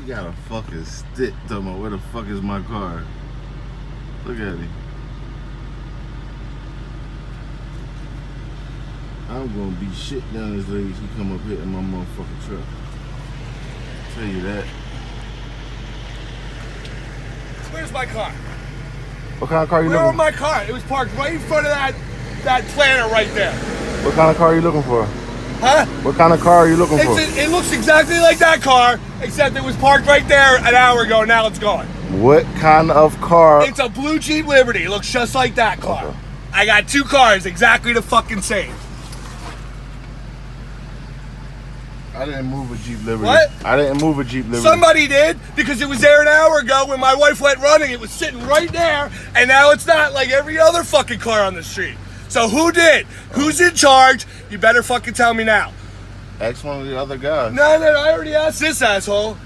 He got a fucking stick talking about where the fuck is my car. Look at him. I'm gonna be shit down his legs. He come up hitting my motherfucking truck. Tell you that. Where's my car? What kind of car you Where looking was my car? It was parked right in front of that planter right there. What kind of car are you looking for? Huh? What kind of car are you looking for? It looks exactly like that car, except it was parked right there an hour ago. Now it's gone. What kind of car? It's a blue Jeep Liberty. It looks just like that car. Okay. I got two cars exactly the fucking same. I didn't move a Jeep Liberty. What? I didn't move a Jeep Liberty. Somebody did, because it was there an hour ago when my wife went running. It was sitting right there, and now it's not, like every other fucking car on the street. So who did? Who's in charge? You better fucking tell me now. Ask one of the other guys. No, I already asked this asshole.